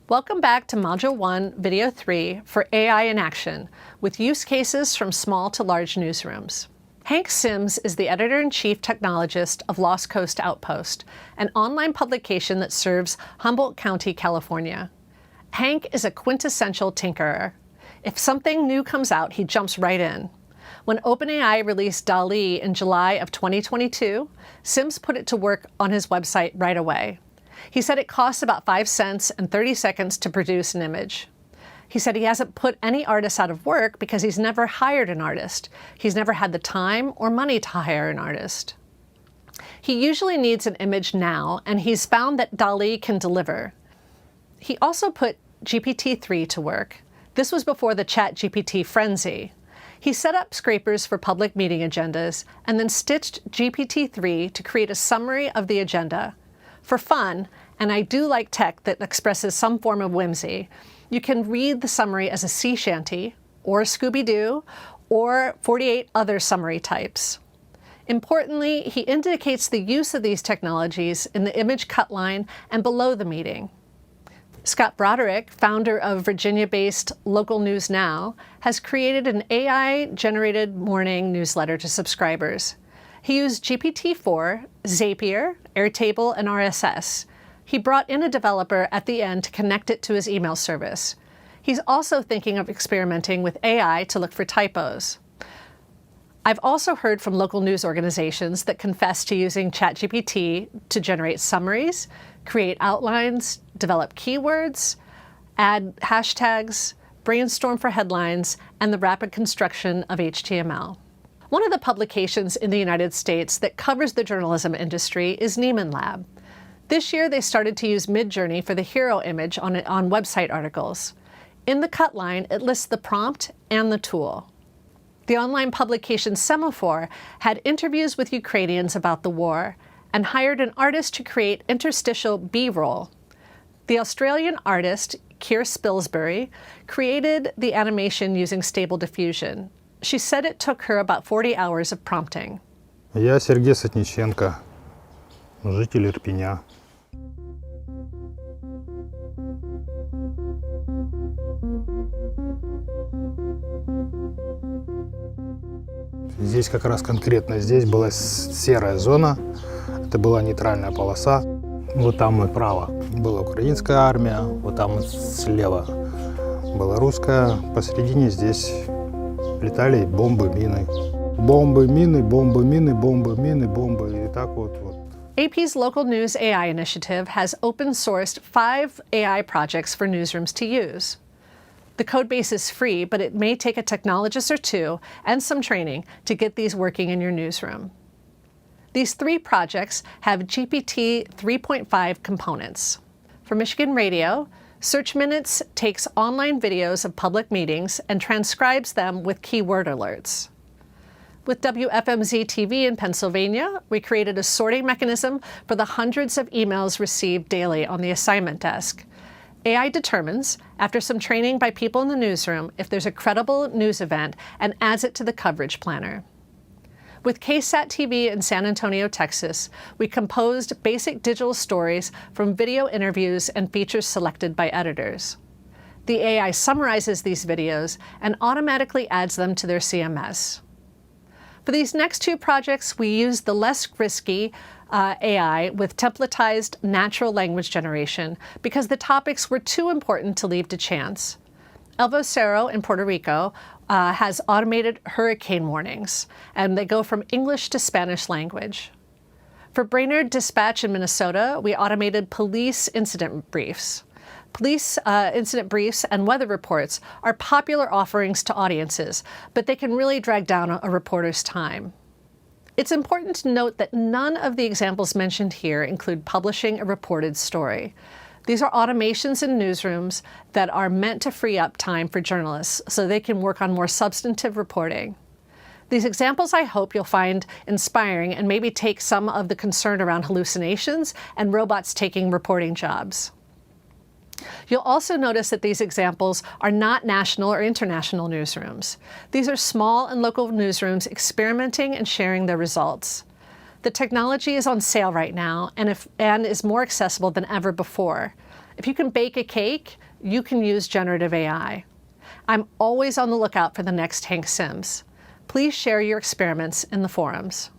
Welcome back to Module 1, Video 3 for AI in Action, with use cases from small to large newsrooms. Hank Sims is the editor-in-chief technologist of Lost Coast Outpost, an online publication that serves Humboldt County, California. Hank is a quintessential tinkerer. If something new comes out, he jumps right in. When OpenAI released DALL-E in July of 2022, Sims put it to work on his website right away. He said it costs about 5 cents and 30 seconds to produce an image. He said he hasn't put any artists out of work because he's never hired an artist. He's never had the time or money to hire an artist. He usually needs an image now, and he's found that DALL-E can deliver. He also put GPT-3 to work. This was before the ChatGPT frenzy. He set up scrapers for public meeting agendas and then stitched GPT-3 to create a summary of the agenda. For fun, and I do like tech that expresses some form of whimsy, you can read the summary as a sea shanty, or Scooby-Doo, or 48 other summary types. Importantly, he indicates the use of these technologies in the image cut line and below the meeting. Scott Broderick, founder of Virginia-based Local News Now, has created an AI-generated morning newsletter to subscribers. He used GPT-4, Zapier, Airtable, and RSS. He brought in a developer at the end to connect it to his email service. He's also thinking of experimenting with AI to look for typos. I've also heard from local news organizations that confess to using ChatGPT to generate summaries, create outlines, develop keywords, add hashtags, brainstorm for headlines, and the rapid construction of HTML. One of the publications in the United States that covers the journalism industry is Nieman Lab. This year, they started to use Midjourney for the hero image on website articles. In the cut line, it lists the prompt and the tool. The online publication Semaphore had interviews with Ukrainians about the war and hired an artist to create interstitial B-roll. The Australian artist, Keir Spilsbury, created the animation using Stable Diffusion. She said it took her about 40 hours of prompting. Я Сергей Сотниченко, житель Ирпеня. Здесь как раз конкретно, здесь была серая зона, это была нейтральная полоса. Вот там направо была украинская армия, вот там слева была русская, посередине здесь летали бомбы, мины. Бомбы, мины, бомбы, мины, бомбы, мины, бомбы, и так вот. AP's Local News AI initiative has open-sourced 5 AI projects for newsrooms to use. The codebase is free, but it may take a technologist or two and some training to get these working in your newsroom. These 3 projects have GPT 3.5 components. For Michigan Radio, Search Minutes takes online videos of public meetings and transcribes them with keyword alerts. With WFMZ-TV in Pennsylvania, we created a sorting mechanism for the hundreds of emails received daily on the assignment desk. AI determines, after some training by people in the newsroom, if there's a credible news event and adds it to the coverage planner. With KSAT-TV in San Antonio, Texas, we composed basic digital stories from video interviews and features selected by editors. The AI summarizes these videos and automatically adds them to their CMS. For these next 2 projects, we used the less risky AI with templatized natural language generation because the topics were too important to leave to chance. El Vocero in Puerto Rico has automated hurricane warnings, and they go from English to Spanish language. For Brainerd Dispatch in Minnesota, we automated police incident briefs. Police incident briefs and weather reports are popular offerings to audiences, but they can really drag down a reporter's time. It's important to note that none of the examples mentioned here include publishing a reported story. These are automations in newsrooms that are meant to free up time for journalists so they can work on more substantive reporting. These examples I hope you'll find inspiring and maybe take some of the concern around hallucinations and robots taking reporting jobs. You'll also notice that these examples are not national or international newsrooms. These are small and local newsrooms experimenting and sharing their results. The technology is on sale right now and is more accessible than ever before. If you can bake a cake, you can use generative AI. I'm always on the lookout for the next Hank Sims. Please share your experiments in the forums.